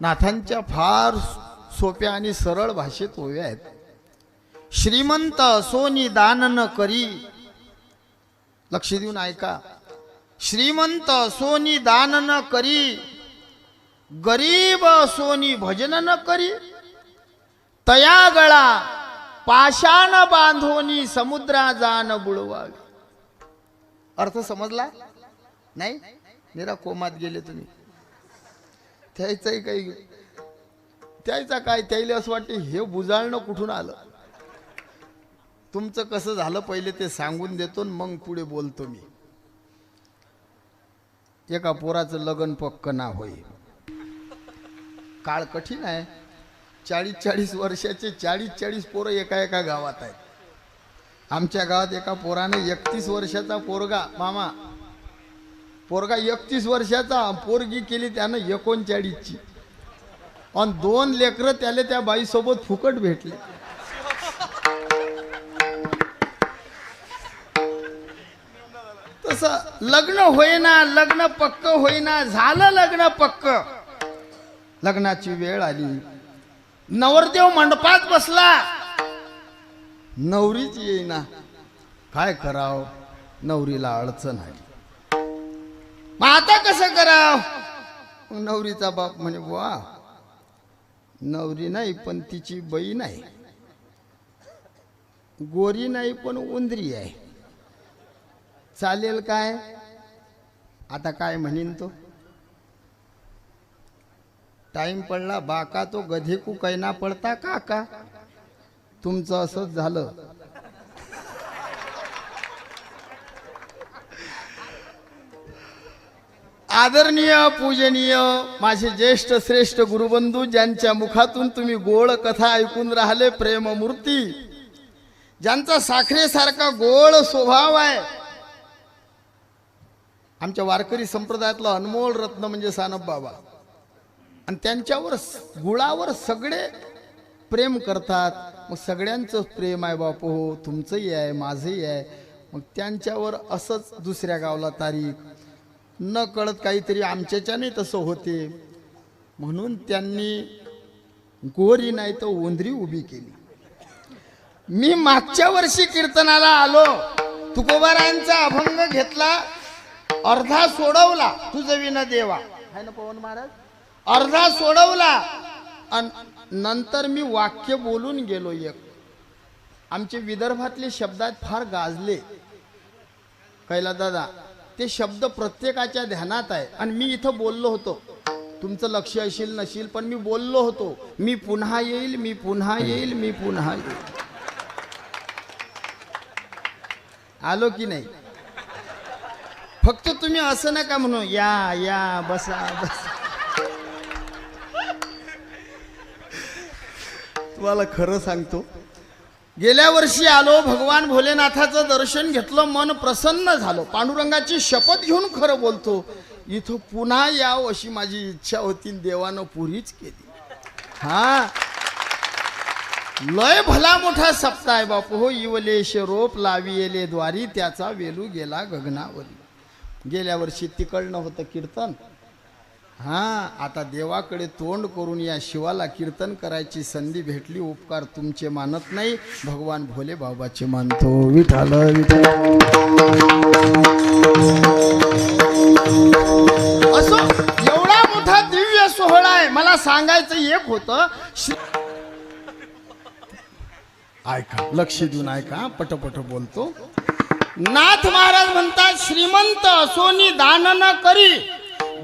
नाथांच्या फार सोप्या आणि सरळ भाषेत ओव्या आहेत. श्रीमंत सोनी दान न करी, लक्ष देऊन ऐका. श्रीमंत सोनी दान न करी, गरीब सोनी भजन न करी, तया गळा पाषाण बांधोनी समुद्रा जान बुडवावी. अर्थ समजला नाही? निरा कोमात गेले तुम्ही. त्याचं काही त्याचा काय त्याला असं वाटते हे बुजाळणं कुठून आलं. तुमचं कसं झालं पहिले ते सांगून देतो मग पुढे बोलतो मी. एका पोराचं लग्न पक्क ना होई. काळ कठीण आहे. 40-40 वर्षाचे 40-40 पोरं एका गावात आहेत. आमच्या गावात एका पोराने 31 वर्षाचा पोरगा, मामा पोरगा 31 वर्षाचा, पोरगी केली त्यानं 39ची, आणि 2 लेकरं त्याला त्या बाईसोबत फुकट भेटले. तसं लग्न होईना, लग्न पक्क होईना. झालं लग्न पक्क. लग्नाची वेळ आली. नवरदेव मंडपात बसला, नवरीच येईना. काय कराव, नवरीला अडचण आली. मग आता कसं कराव? नवरीचा बाप म्हणे वा, नवरी नाही पण तिची बाई नाही, गोरी नाही पण उंदरी आहे, चालेल काय? आता काय म्हणीन तो? टाइम पडला बाका तो गधे को कैना पडता काका. तुमचं असंच झालं. आदरणीय पूजनीय माझे ज्येष्ठ श्रेष्ठ गुरुबंधू, ज्यांच्या मुखातून तुम्ही गोड कथा ऐकून राहिले, प्रेममूर्ती, ज्यांचा साखरेसारखा गोड स्वभाव आहे, आमच्या वारकरी संप्रदायातलं अनमोल रत्न म्हणजे सानप बाबा. आणि त्यांच्यावर गुळावर सगळे प्रेम करतात. मग सगळ्यांचं प्रेम आहे बापू, हो तुमचंही आहे माझंही आहे. मग त्यांच्यावर असंच दुसऱ्या गावला तारीख न कळत काहीतरी आमच्याच्याने तसं होते, म्हणून त्यांनी गोरी नाही तर उंदरी उभी केली. मी मागच्या वर्षी कीर्तनाला आलो, तुकोबारायांचा अभंग घेतला, अर्धा सोडवला, तुझं विना देवा आहे ना पवन महाराज, अर्धा सोडवला आणि नंतर मी वाक्य बोलून गेलो. एक आमचे विदर्भातले शब्द आहेत, फार गाजले. कैला दादा ते शब्द प्रत्येकाच्या ध्यानात आहे. आणि मी इथं बोललो होतो, तुमचं लक्ष असेल नशील पण मी बोललो होतो, मी पुन्हा येईल, मी पुन्हा येईल, मी पुन्हा येईल. आलो की नाही? फक्त तुम्ही असं नका म्हणू या या बसा बसा. तुम्हाला खरं सांगतो, गेल्या वर्षी आलो, भगवान भोलेनाथाचं दर्शन घेतलं, मन प्रसन्न झालं, पांडुरंगाची शपथ घेऊन खरं बोलतो, इथं पुन्हा यावं अशी माझी इच्छा होती, देवानं पुरीच केली. हा लय भला मोठा सप्ताह आहे बापू हो. इवलेश रोप लाविले द्वारी, त्याचा वेलू गेला गगनावरी. गेल्या वर्षी तिकडनं होतं कीर्तन. हा आता देवाकडे तोंड करून या शिवाला कीर्तन करायची संधी भेटली. उपकार तुमचे मानत नाही, भगवान भोले बाबाचे मानतो. विठाल विठाल. असो एवढा मोठा दिव्य सोहळा आहे. मला सांगायचं एक होतं, ऐका, लक्ष देऊन ऐका, पटपट बोलतो. नाथ महाराज म्हणतात, श्रीमंत असोनी दान न करी,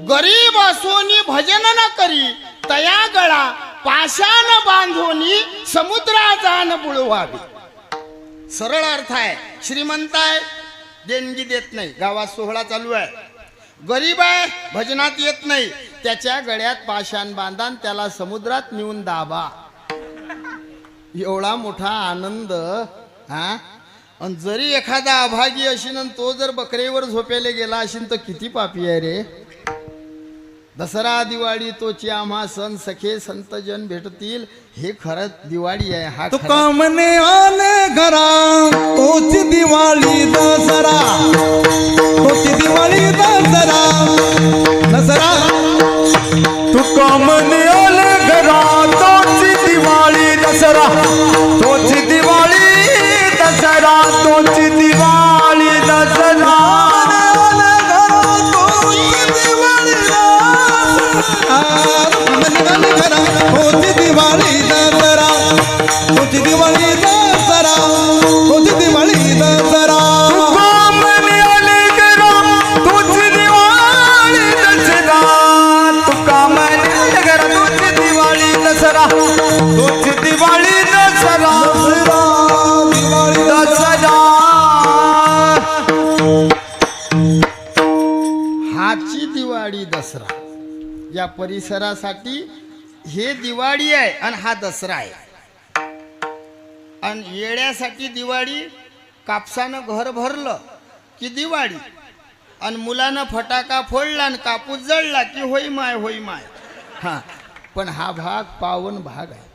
गरीब असोनी भजन न करी, तया गळा पाषाण बांधोनी समुद्रा जान बुडवावी. सरळ अर्थ आहे. श्रीमंत आहे, देणगी देत नाही, गावात सोहळा चालू आहे. गरीब आहे, भजनात येत नाही, त्याच्या गळ्यात पाषाण बांधा, त्याला समुद्रात नेऊन दाबा. एवढा मोठा आनंद. हा आणि जरी एखादा अभागी असेल आणि तो जर बकरेवर झोपेले गेला असेल तर किती पापी आहे रे. दसरा दिवाळी तोची आम्हा सण, सखे संतजन भेटतील, हे खरंच दिवाळी आहे. हा तुका मने आले घरा, तोची दिवाळी दसरा, तोची दिवाळी दसरा, दसरा तुका मने आले परिसरासाठी हे दिवाळी आहे आणि हा दसरा आहे. आणि येड्यासाठी दिवाळी, कापसानं घर भरलं की दिवाळी, आणि मुलानं फटाका फोडला आणि कापूस जळला की होई माय होई माय. हा, पण हा भाग पावन भाग आहे.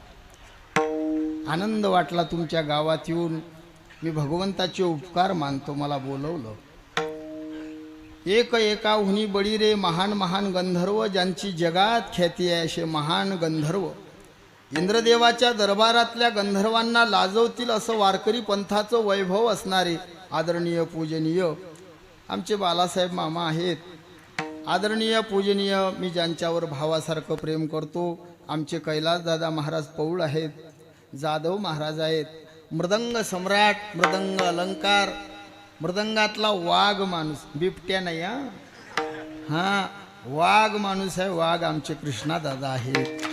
आनंद वाटला तुमच्या गावात येऊन. मी भगवंताचे उपकार मानतो, मला बोलवलं. एक एकाहुनी बळी रे महान महान गंधर्व, ज्यांची जगात ख्याती आहे असे महान गंधर्व. इंद्रदेवाच्या दरबारातल्या गंधर्वांना लाजवतील असं वारकरी पंथाचं वैभव असणारे आदरणीय पूजनीय आमचे बालासाहेब मामा आहेत. आदरणीय पूजनीय, मी ज्यांच्यावर भावासारखं प्रेम करतो, आमचे कैलासदादा महाराज पौळ आहेत, जाधव महाराज आहेत. मृदंग सम्राट, मृदंग अलंकार, मृदंगातला वाघ माणूस, बिबट्या नाही हा, वाघ माणूस आहे. वाघ आमचे कृष्णादादा आहेत.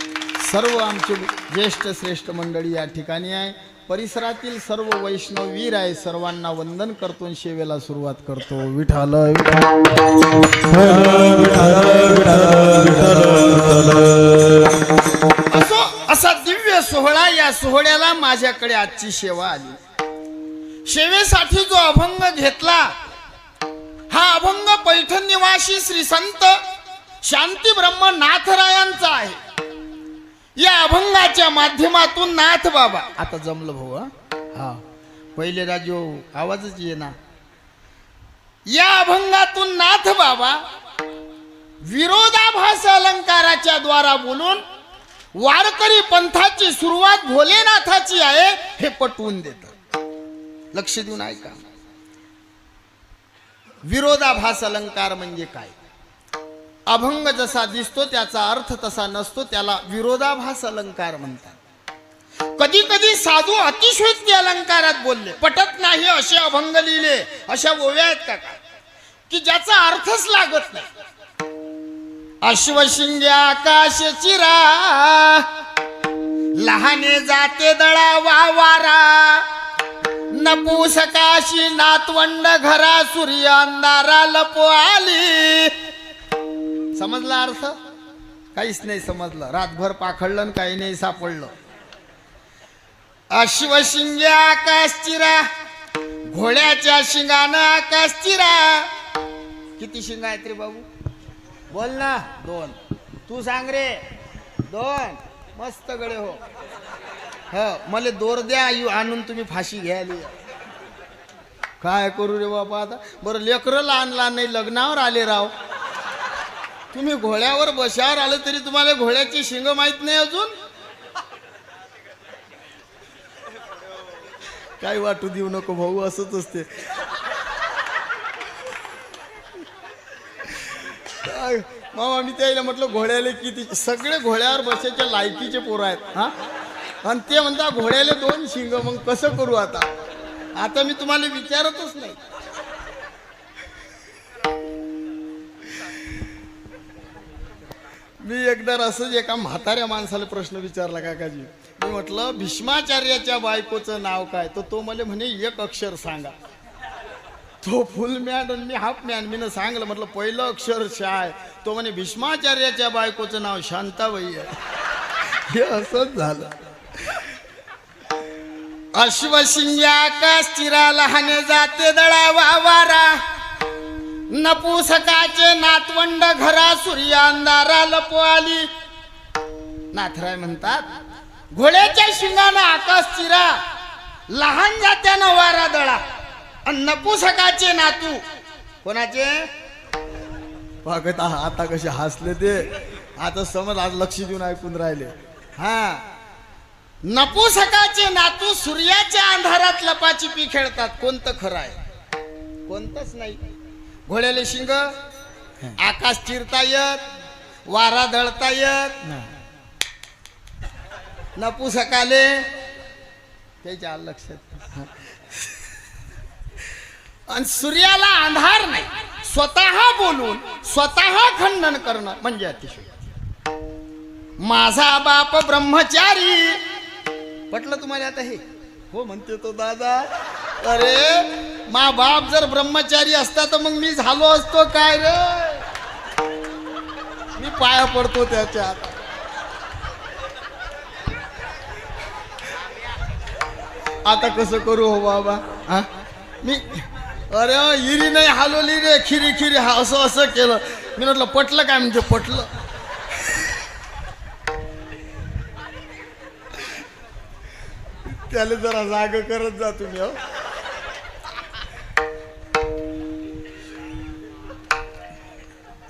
सर्व आमचे ज्येष्ठ श्रेष्ठ मंडळी या ठिकाणी आहे. परिसरातील सर्व वैष्णव वीर आहे. सर्वांना वंदन करतो आणि सेवेला सुरुवात करतो. विठ्ठल असो असा दिव्य सोहळा. या सोहळ्याला माझ्याकडे आजची सेवा आली. सेवेसाठी जो अभंग घेतला, हा अभंग पैठण निवासी श्री संत शांती ब्रह्म नाथरायांचा आहे. या अभंगाच्या माध्यमातून नाथ बाबा, आता जमलं भाऊ हा, पहिले राजो आवाजच ये ना. या अभंगातून नाथ बाबा विरोधाभास अलंकाराच्या द्वारा बोलून वारकरी पंथाची सुरुवात भोलेनाथाची आहे हे पटवून देतात. लक्ष देऊन ऐका. विरोधाभास अलंकार म्हणजे काय? अभंग जसा दिसतो त्याचा अर्थ तसा नसतो, त्याला विरोधाभास अलंकार म्हणतात. कधी कधी साधू अतिशयोक्ती अलंकारात बोलले, पटत नाही असे अभंग लिहिले, अशा ओव्या आहेत का की ज्याचा अर्थच लागत नाही. अश्वशिंग्या आकाश चिरा, लहाने जाते दळा वारा, नपुसकाशी नातवंड घरा, सूर्य अंधारा लपो आली. समजला अर्थ? काहीच नाही समजलं. रातभर पाखडलं आणि काही नाही सापडलं. अश्वशिंग्या आकाश चिरा, घोड्याच्या शिंगानं आकाश चिरा. किती शिंग आहेत रे बाबू? बोल ना. 2. तू सांग रे. 2. मस्त गडे हो. मला दोर द्या आणून, तुम्ही फाशी घ्यायला. काय करू रे बाबा आता? बरं, लेकरं लहान लहान नाही, लग्नावर आले राव. तुम्ही घोड्यावर बशावर आले तरी तुम्हाला घोड्याची शिंग माहित नाही अजून. काही वाटू देऊ नको भाऊ, असंच असते. मामा मी त्याला म्हटलं घोड्याला किती, सगळे घोड्यावर बसायच्या लायकीचे पोरं आहेत हा, आणि ते म्हणता घोड्याला 2 शिंग. मग कसं करू आता? आता मी तुम्हाला विचारतच नाही. मी एकदा असंच एका म्हाताऱ्या माणसाला प्रश्न विचारला, काकाजी मी म्हटलं भीष्माचार्याच्या बायकोचं नाव काय? तर तो मला म्हणे 1 अक्षर सांगा. तो फुल मॅन आणि मी हाफ मॅन. मी सांगलं, म्हटलं पहिलं अक्षर शाय. तो म्हणे भीष्माचार्याच्या बायकोचं नाव शांताबाई आहे. हे असंच झालं. अश्वशिंग्या आकाश चिरा, लहाने जाते दळा वारा, नपुसकाचे नातवंड घरा, सूर्य अंधारा लपो आली. नाथराय म्हणतात, घोड्याच्या शिंगानं आकाश चिरा, लहान जात्यानं वारा दळा, आणि नपुसकाचे नातू. कोणाचे? बघत आता कसे हसले ते. आता समज, आज लक्ष देऊन ऐकून राहिले. हा, नपुसकाचे नातू सूर्याच्या अंधारात लपाछपी खेळतात. कोणतं खरं आहे? कोणतंच नाही. घोड्याले शिंग, आकाश चिरता येत, वारा दळता येत, नपुसकाले त्याच्या लक्षात. आणि सूर्याला अंधार नाही. स्वतः बोलून स्वतः खंडन करणं म्हणजे अतिशय. माझा बाप ब्रह्मचारी. पटलं तुम्हाला आता हे? हो म्हणते तो दादा. अरे मा बाप जर ब्रह्मचारी असता तर मग मी झालो असतो काय रे? मी पाया पडतो त्याच्यात. आता कसं करू हो बाबा? हा मी अरे हिरी नाही हलवली रे, खिरी खिरी हा असं असं केलं. मी म्हटलं पटलं काय? म्हणजे पटलं. त्याला जरा जाग करत जा तुम्ही. हो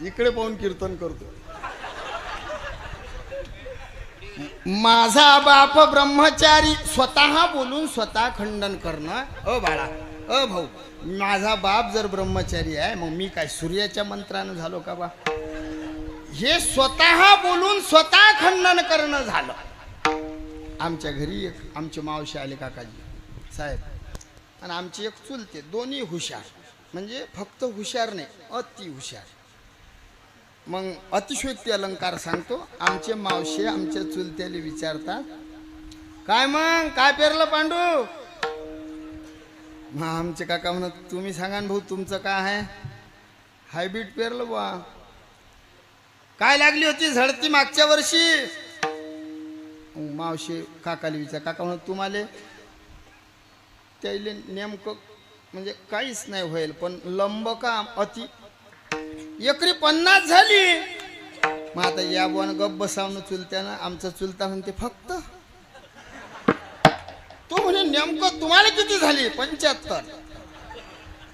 इकडे पाहून कीर्तन करतो. माझा बाप ब्रह्मचारी, स्वतः बोलून स्वतः खंडन करणं. अ बाळा, अ भाऊ, माझा बाप जर ब्रह्मचारी आहे मग मी काय सूर्याच्या मंत्रानं झालो का बा? हे स्वतः बोलून स्वतः खंडन करणं झालं. आमच्या घरी एक आमचे मावशी आले काकाजी साहेब, आणि आमची एक चुलते, दोन्ही हुशार. म्हणजे फक्त हुशार नाही, अति हुशार. मग अतिशयोक्ती अलंकार सांगतो. आमचे मावशे आमच्या चुलत्याला विचारतात, काय मग काय पेरलं पांडू? मग आमचे काका म्हणत, तुम्ही सांगा ना भाऊ, तुमचं काय आहे? हायब्रिड पेरलं बा. काय लागली होती झडती मागच्या वर्षी? मावशे काकाला विचार. काका म्हणत, तुम्हाला त्याला नेमकं म्हणजे काहीच नाही होईल, पण लंब का अति एकरी 50 झाली. मग आता या बोन गप बसावणं चुलत्यानं. आमचा चुलता म्हणते फक्त. तो म्हणे नेमकं तुम्हाला किती झाली? 75.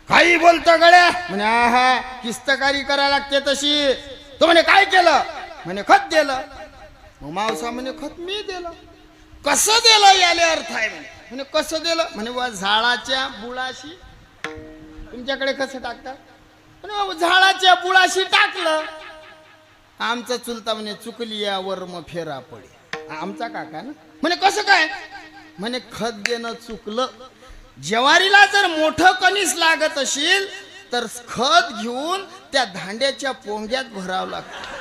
काही बोलतो गड्या? म्हणे आहा किस्तकारी करायला लागते तशी. तो म्हणे काय केलं? म्हणे खत दिलं. मग मावसा म्हणे खत मी दिलं. कसं दिलं याले अर्थ आहे म्हणे. म्हणे कसं दिलं? म्हणे वा झाडाच्या बुळाशी. तुमच्याकडे कसं टाकतात? झाडाच्या बुळाशी टाकलं. आमचा चुलता म्हणे चुकली यावर मग फेरा पडे. आमचा काका ना म्हणे कसं काय? म्हणे खत देणं चुकलं. ज्वारीला जर मोठं कणीस लागत असेल तर खत घेऊन त्या धांड्याच्या पोंग्यात भरावं लागतं.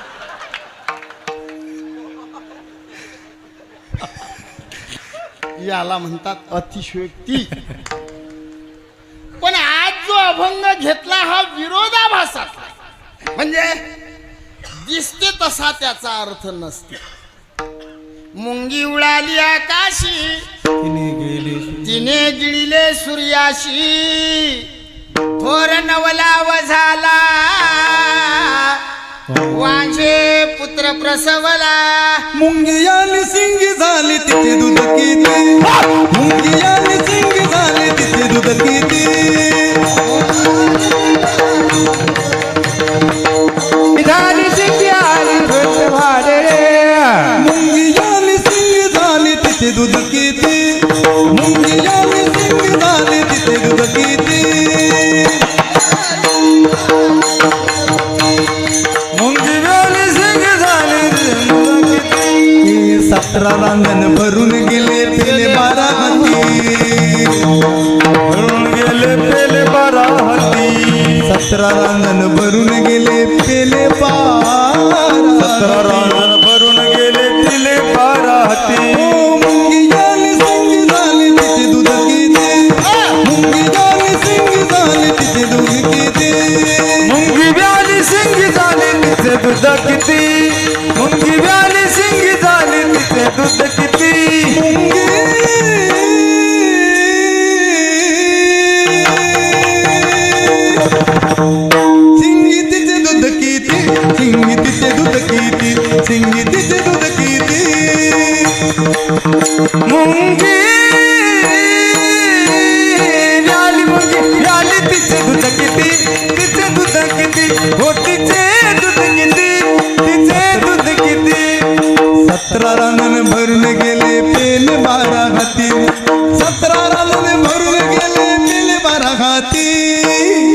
याला म्हणतात अतिशयोक्ती. पण आज जो अभंग घेतला हा विरोधाभासाचा, म्हणजे दिसते तसा त्याचा अर्थ नसते. मुंगी उडाली आकाशी, तिने गिळले सूर्याशी, थोर नवलाव झाला, वांझे पुत्र प्रसवला. मुंगी आणि सिंगी झाली तिथे दूध किती. मुंगी आणि सिंगी झाली तिथे दूध किती. झाली सिंगी आली भट भाडे. मुंगी आणि सिंगी झाली तिथे दूध किती. मुंगी आणि सिंगी झाली तिथे दूध किती. मुंगी आणि सिंगी झाली तिथे 17 रांगण भरून गेले पेले 12 हाती. भरून गेले पेले 12 हाती. 17 रांगण भरून गेले पेले 17 रांगण भरून गेले पेले 12 हाती. मुंगी आणि सिंगी झाली तिथे दूध किती. मुंगी आणि सिंगी झाली तिथे दूध किती. मुंगी ब्याली सिंगी झाली तिथे दूध किती. मुंगी ब्याली सिंगी झाली तिथे दूध किती. सिंगी तिचे दूध किती. सिंगी तिचे दूध किती. सिंगी तिचे दूध किती. मुंगी ब्याली मुंगी ब्याली तिचे दूध किती. तिचे दूध किती. हो तिचे दूध किती. तिचे दूध किती. 17 रांगण भरून गेले पेल 12 हाती. 17 रांगण भरून गेले पेल 12 हाती.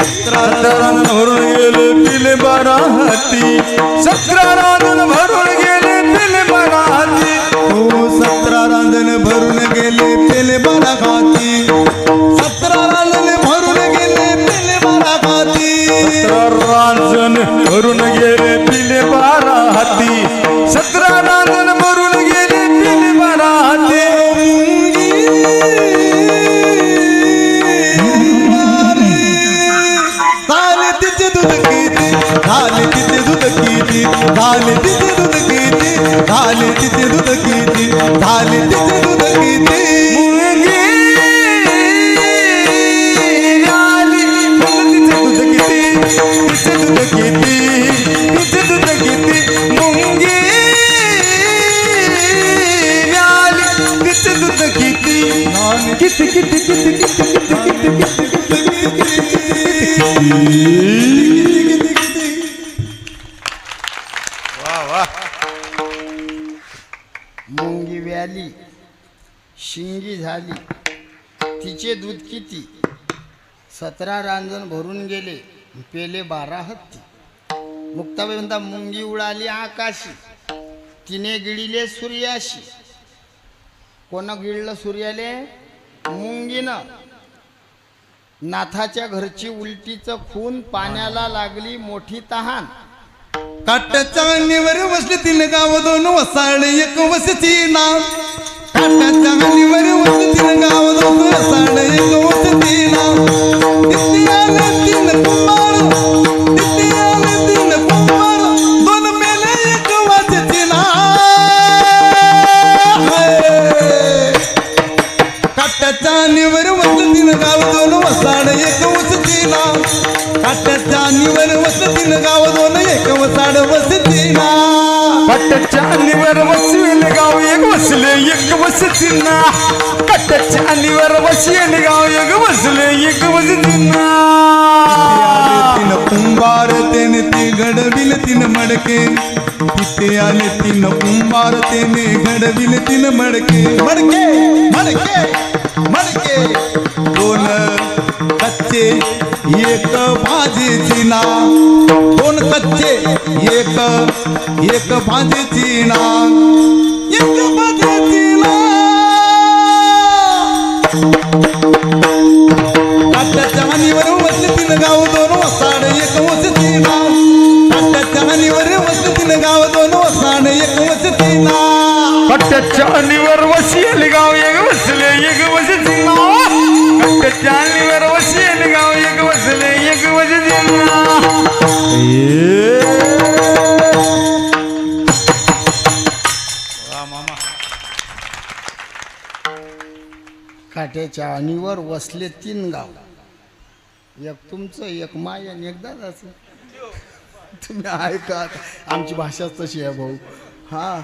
17 रांगण भरून गेले पेल 12 हाती. 17 रांगण भरून गेले पेल 12 हाती. हो 17 रांगण भरून गेले पेल 12 हाती. 17 रांगण भरून गेले पेल 12 हाती. 17 रांगण भरून गेले पेल 12 हाती. 17 रांगण भरून गेले पेल 12 हाती. झाले तिचे दूध किती. झाले तिचे दूध किती. झाले झाले तिचे दूध किती झाले तिचे दूध किती मुंगी व्याली तिचे दूध किती तिचे दूध किती तिचे दूध किती मुंगी व्याली तिचे दूध किती किती किती किती किती मुंगी व्याली शिंगी झाली तिचे दूध किती 17 रांजण भरून गेले पेले 12 हत्ती मुक्ताबाई म्हणता मुंगी उडाली आकाशी तिने गिळिले सूर्याशी कोण गिळलं सूर्याले मुंगीनं नाथाच्या घरची उलटीचं खून पाण्याला लागली मोठी तहान काट्याच्या गाणीवर बसले 3 गाव 2 वसाड 1 वसती ना काट्याच्या गाणीवर बसले 3 गाव 2 वसाड 1 वसती ना तिथे आले 3 कुंभार तिथे आले 3 कुंभार 2 मेले 1 वसती ना काट्याच्या गाणीवर बसले 3 गाव 2 वसाड 1 वसती ना काट्याच्या गाणीवर बसले 3 गाव 2 1 वसाड वसती ना पट्ट्याच्या अलीवर वसलेले गाव एक वसले एक वसतीना पट्ट्याच्या अलीवर वसलेले गाव एक वसले एक वसतीना 3 कुंभार तेने ते घडविल 3 मडके तिथे आले 3 कुंभार तेने घडविल 3 मडके मडके मडके मडके 2 कच्चे 1 भाजीची ना 2 कच्चे 1 भाजीची ना 1 भाजीची ना काट्याच्या हानीवर बसले 3 गाव 2 वसाड 1 वसती ना काट्याच्या हानीवर बसले 3 गाव 2 वसाड 1 वसती ना पट्ट्याच्या अलीवर वसलेले गाव एक वसले एक वसतीना पट्ट्याच्या अलीवर वसलेले गाव एक वसले एक वसतीना काट्याच्या आणीवर वसले 3 गाव एक तुमचं एक माय आणि एक दादाचं तुम्ही ऐका आमची भाषाच तशी आहे भाऊ हां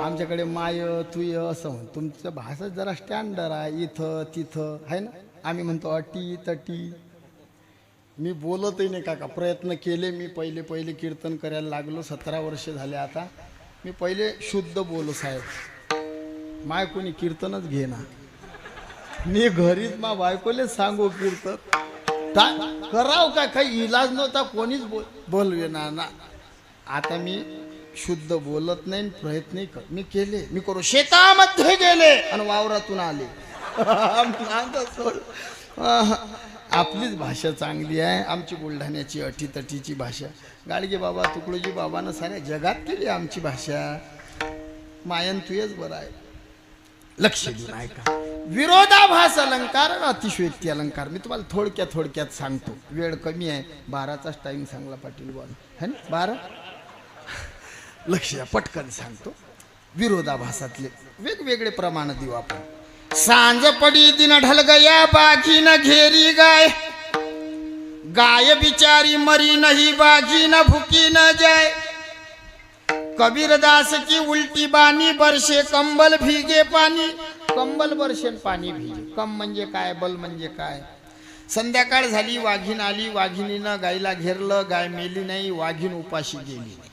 आमच्याकडे माय तुय असं म्हण तुमच्या भाषा जरा स्टँडर्ड आहे इथं तिथं आहे ना आम्ही म्हणतो अटी तटी मी बोलतही नाही काका प्रयत्न केले मी पहिले कीर्तन करायला लागलो 17 वर्ष झाले आता मी पहिले शुद्ध बोलो साहेब माय कोणी कीर्तनच घेना मी घरीच मा बायकोले सांगू कीर्तन काय कराव काय काही इलाज नव्हता कोणीच बोलवे ना आता मी शुद्ध बोलत नाही प्रयत्नही कर मी केले मी करू शेतामध्ये गेले आणि वावरातून आले आपलीच भाषा चांगली आहे आमची बुलढाण्याची अटीतटीची भाषा गाडगे बाबा तुकडोजी बाबानं साऱ्या जगात केली आमची भाषा मायन तुयच बरं आहे लक्ष देऊन ऐका विरोधाभास अलंकार आणि अतिशयोक्ती अलंकार मी तुम्हाला थोडक्यात सांगतो वेळ कमी आहे 12चाच टाइम सांगला पाटील बॉल है ना 12 लक्ष द्या पटकन सांगतो विरोधाभासातले वेगवेगळे प्रमाण देऊ आपण सांज पडी दिन ढल गया बागी न घेरी गाय गाय बिचारी मरी नहीं बागी न भूकी न जाए कबीरदास की उल्टी बानी बरसे कंबल भीगे पाणी कंबल बरसे पाणी भीगे कम म्हणजे काय बल म्हणजे काय संध्याकाळ झाली वाघीण आली वाघिणीनं गायला घेरलं गाय मेली नाही वाघीण उपाशी गेली नाही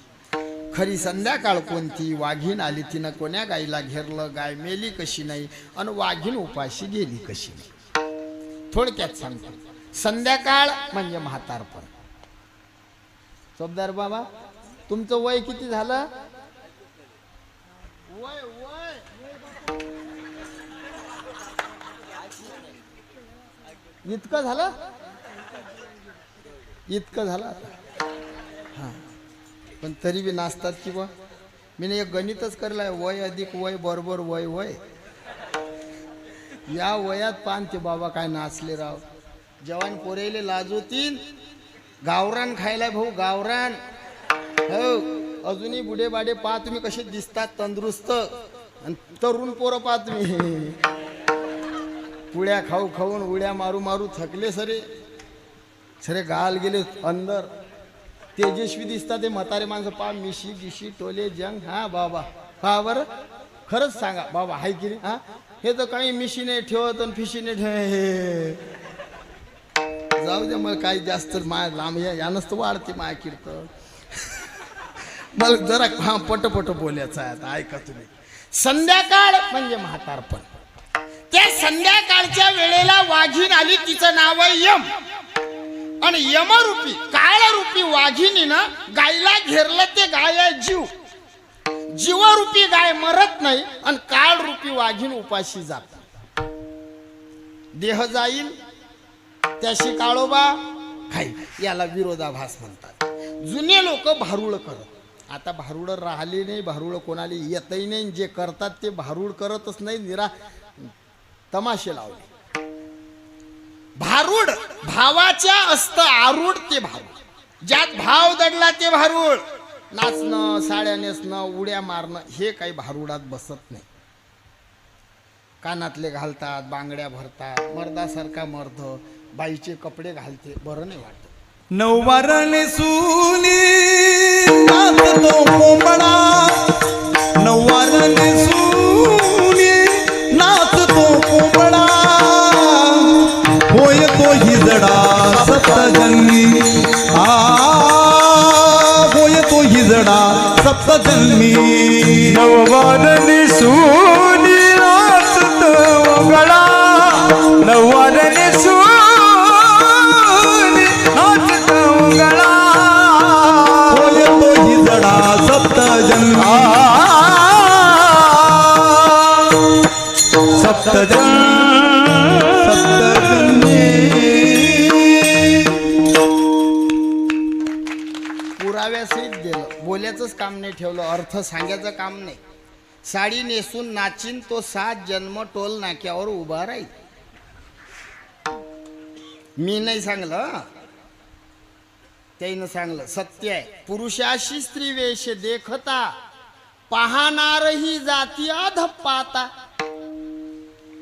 खरी संध्याकाळ कोणती वाघीण आली तिनं कोण्या गायला घेरलं गाय मेली कशी नाही आणि वाघीण उपाशी गेली कशी नाही थोडक्यात सांगतो संध्याकाळ म्हणजे म्हातारपण चोपदार बाबा तुमचं वय किती झालं वय इतकं झालं हां पण तरी बी नाचतात की बा मी एक गणितच करलाय वय अधिक वय बरोबर वय वय या वयात पानते बाबा काय नाचले राव जवान पोरेले लाजवतील गावरान खायला भाऊ गावरान हो अजूनही बुडे बाडे पहा तुम्ही कसे दिसतात तंदुरुस्त, आणि तरुण पोरं पहा तुम्ही पुड्या खाऊ खाऊन उड्या मारू मारू थकले सरे सरे गाल गेले अंदर. तेजस्वी दिसतात ते म्हातारे माणसं पहा, मिशी गिशी टोले जंग. हा बाबा पहा बरं, खरंच सांगा बाबा हाय की नाही? हा हे तर काही मिशीने ठेवत आणि फिशीने ठेव. जाऊ दे मला काही जास्त माय लांब यानंच तर वाढते माय कीर्तन. मला जरा हा पटपट बोलायचं आहे आता, ऐका तुम्ही. संध्याकाळ म्हणजे म्हातारपण. त्या संध्याकाळच्या वेळेला वाघीण आली, तिचं नाव आहे यम. आणि यमरूपी काळरूपी वाघिणीनं गायला घेरलं, ते गाय आहे जीव. जीवरूपी गाय मरत नाही आणि काळरूपी वाघीण उपाशी जात. देह जाईल त्याशी काळोबा खाई, याला विरोधाभास म्हणतात. जुने लोक भारुळ करत, आता भारुड राहिले नाही, भारुड कोणाला येतही नाही. जे करतात ते भारुड करतच नाही, निरा तमाशे लावले. भारुड भावाच्या असतं आरूढ, ते भारुड. ज्यात भाव दडला ते भारुड. नाचणं, साड्या नेसणं, उड्या मारणं हे काही भारुडात बसत नाही. कानातले घालतात, बांगड्या भरतात, मर्दासारखा मर्द बाईचे कपडे घालते, बरं नाही वाटत. नऊवारने सुनी नाचतो कोंबडा, नऊवारने सुनी नाचतो कोंबडा, होय तो हिजडा सप्तजन्मी. होय तो हिजडा सप्तजन्मी. नववारने सुनी नाचतो कोंबडा, नववारने सुनी नाचतो कोंबडा, होय तो हिजडा सप्तजन्मी. सप्तजन्मी. पुराव्यासहित दिलं, बोलायचंच काम नाही ठेवलं, अर्थ सांगायचं काम नाही. साडी नेसून नाचीन तो 7 जन्म टोल नाक्यावर उभा राहील. मी नाही सांगलं, त्याईनं सांगलं, सत्य आहे. पुरुषाशी स्त्री वेश देखता, पाहणारही जाती अधपाता.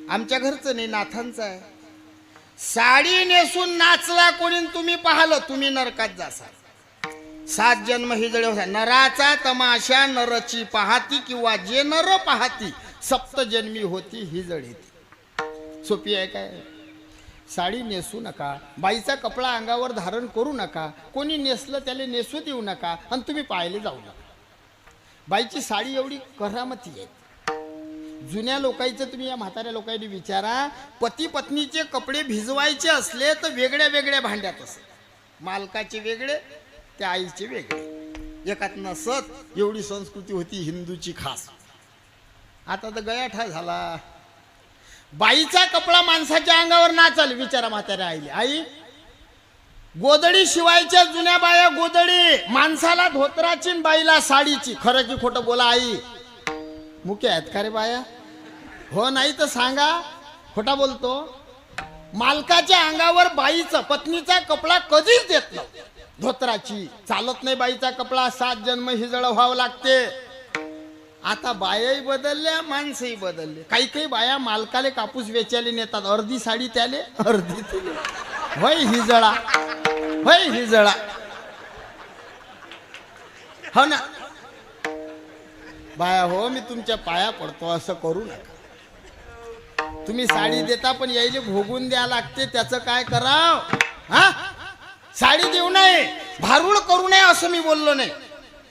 आमच्या घरचं नाही, नाथांचं आहे. साडी नेसून नाचला कोणी तुम्ही पाहिलं, तुम्ही नरकात जासाल. 7 जन्म हिजडे होता. नराचा तमाशा नरची पाहती, किंवा जे नर पाहती सप्तजन्मी होती हिजडी. सोपी आहे काय? साडी नेसू नका, बाईचा कपडा अंगावर धारण करू नका, कोणी नेसलं त्याला नेसू देऊ नका, आणि तुम्ही पाहिले जाऊ नका. बाईची साडी एवढी करामती आहे. जुन्या लोकांचं तुम्ही या म्हाताऱ्या लोकांनी विचारा, पती पत्नीचे कपडे भिजवायचे असले तर वेगळ्या वेगळ्या भांड्यात असत. मालकाचे वेगळे, त्या आईचे वेगळे, एकात नसत. एवढी संस्कृती होती हिंदूची खास. आता तर गयाठा झाला. बाईचा कपडा माणसाच्या अंगावर नाचाल. विचारा म्हाताऱ्या आईले, आई गोदडी शिवायच्या जुन्या बाया गोदडी, माणसाला धोत्राची बाईला साडीची. खरं की खोटं बोला आई? मुख्य आहेत का रे बाया? हो नाही तर सांगा, खोटा बोलतो. मालकाच्या अंगावर बाईचं पत्नीचा कपडा कधीच देत नाही. धोत्राची चालत नाही बाईचा कपडा. 7 जन्म हिजड व्हावं लागते. आता बायाही बदलल्या, माणसंही बदलले. काही काही बाया मालकाले कापूस वेचायला नेतात, अर्धी साडी त्याले अर्धी तुले. होय हिजडा, होय हिजडा. हो ना बाया, हो मी तुमच्या पाया पडतो, असं करू नका. तुम्ही साडी देता पण यायले भोगून द्या लागते, त्याचं काय कराव? हा, साडी देऊ नये, भारूड करू नये असं मी बोललो नाही.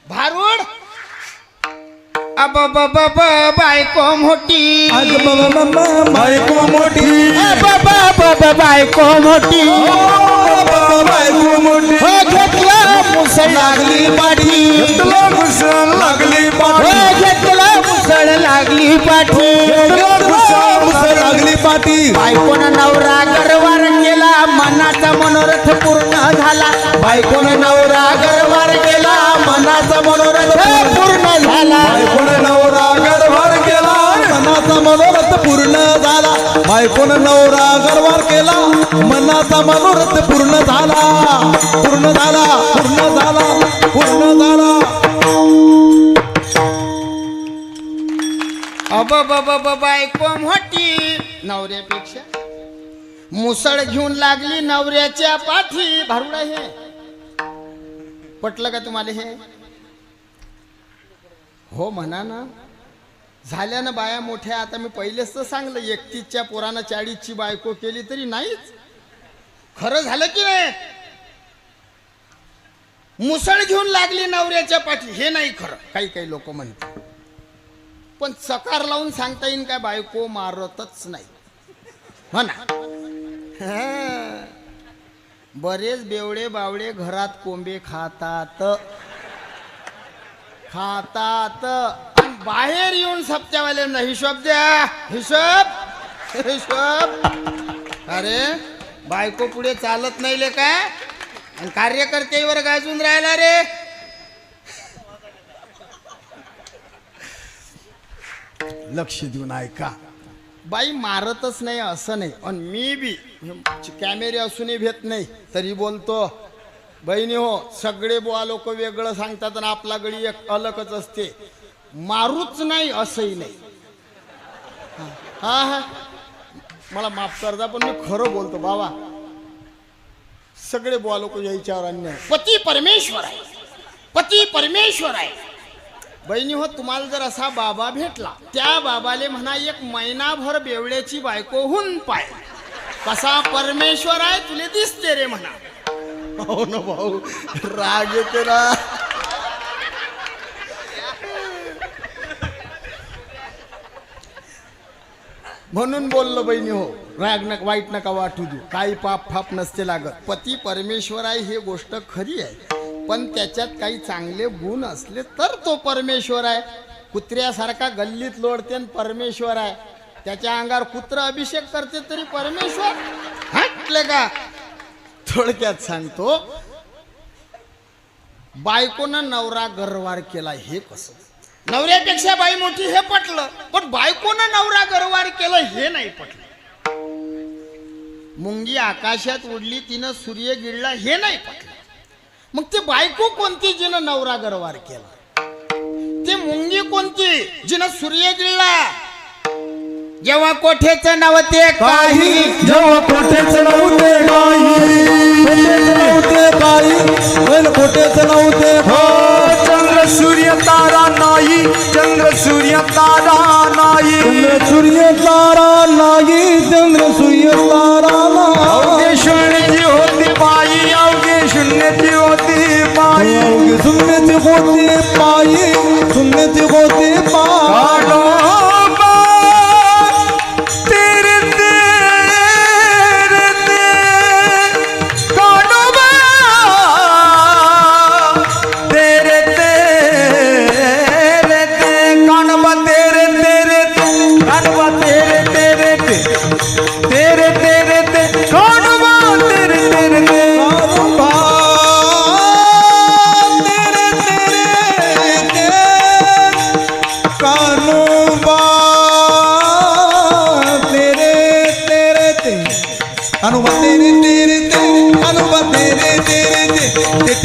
भारूड अब बायको मोठी, बायको मोठी, बायको मोठी, बायको मोठी. हो घेतला मुसळ लागली पाठी, घेतला मुसळ लागली पाठी, हो घेतला मुसळ लागली पाठी, मुसळ लागली पाठी. बायकोनं नवरा गरवार केला, मनाचा मनोरथ पूर्ण झाला. बायकोनं नवरा गरवार केला, मनाचा मनोरथ पूर्ण झाला. बायकोनं नवरा गरवार केला, मनाचा मनोरथ पूर्ण झाला. बायकोनं नवरा गरवार केला, मनाचा मनोरथ पूर्ण झाला. पूर्ण झाला, पूर्ण झाला, पूर्ण झाला. बायको मोठी नवऱ्यापेक्षा मुसळ घेऊन लागली नवऱ्याच्या पाठी. भारुडा हे पटलं का तुम्हाला हे? हो म्हणा ना. झाल्या ना बाया मोठ्या. आता मी पहिलेच तर सांगलं 31च्या पोरानं 40ची बायको केली तरी नाहीच. खरं झालं की नाही? मुसळ घेऊन लागली नवऱ्याच्या पाठी हे नाही खरं. काही काही लोक म्हणतात. पण चकार लावून सांगता येईन काय बायको मारतच नाही हो ना. बरेच बेवडे बावडे घरात कोंबे खातात आणि बाहेर येऊन सप्त्यावाल्यांना हिशोब द्या. हिशोब. अरे बायको पुढे चालत नाही ले काय? आणि कार्यकर्त्यावर गाजून राहिला रे. लक्ष देऊन ऐका. बाई मारतच नाही असं नाही. आणि मी बी कॅमेरे असूनही भेट नाही तरी बोलतो. बहिणी हो, सगळे बुवा लोक वेगळं सांगतात आणि आपला गडी एक अलगच असते. मारूच नाही असंही नाही. हा मला माफ करता पण मी खरं बोलतो बाबा. सगळे बुवा लोक यायच्यावर अन्याय. पती परमेश्वर आहे. बहिणी हो, तुम्हाला जर असा बाबा भेटला त्या बाबाले म्हणा एक महिनाभर बेवड्याची बायको होऊन पाय. कसा परमेश्वर आहे तुले दिसते रे म्हणा. हो ना भाऊ, राग येते ना. म्हणून बोललो बहिणी हो, राग नका वाईट नका वाटू देऊ. काही पाप फाप नसते लागत. पती परमेश्वर आहे हे गोष्ट खरी आहे. पण त्याच्यात काही चांगले गुण असले तर तो परमेश्वर आहे. कुत्र्यासारखा गल्लीत लोडते परमेश्वर आहे. त्याच्या अंगावर कुत्र अभिषेक करते तरी परमेश्वर हटले का? थोडक्यात सांगतो, बायकोनं नवरा गरवार केला हे कसं? नवऱ्यापेक्षा बाई मोठी हे पटलं, पण बायकोनं नवरा गरवार केलं हे नाही पटलं. मुंगी आकाशात उडली तिनं सूर्य गिळला हे नाही पटलं. मग ते बायको कोणती जिनं नवरा गरवार केला? ते मुंगी कोणती जिनं सूर्य गिळला? जेव्हा कोठेचं नव्हते काही, जेव्हा कोठेच नव्हते कोठेच नव्हते. हो, चंद्र सूर्य तारा नाही. चंद्र सूर्य तारा नाही. अवघे शून्याची होती पायी. अवघे शून्याची होती पायी. शून्याची होती पायी.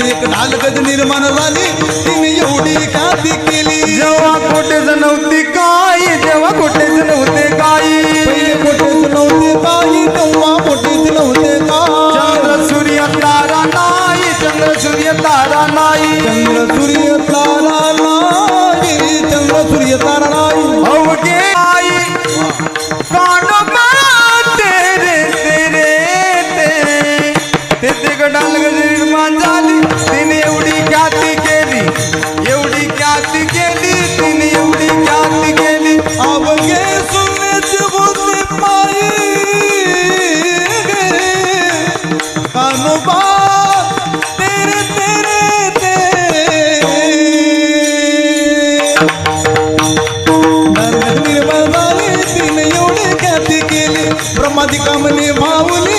एक ढाल गज निर्माण झाली तिने एवढी ख्याती केली. जेव्हा कोठेच नव्हती काही. जेव्हा कोठेच नव्हते काही. पहिले कोठेच नव्हते काही. तेव्हा कोठेच नव्हते काही. चंद्र सूर्य तारा नाही. चंद्र सूर्य तारा नाही. चंद्र सूर्य तारा नाही. चंद्र सूर्य तारा नाही. अवघे आई कानोबा तेरे ते गडाल गज निर्माण झाली. तिने एवढी ख्याती केली. एवढी ख्याती केली. तिने एवढी ख्याती केली. अवघे सुन्याची होती पायी. कानोबा तेरे निर्माण झाली. तिने एवढी ख्याती केली. ब्रह्मादिका म्हणे माऊली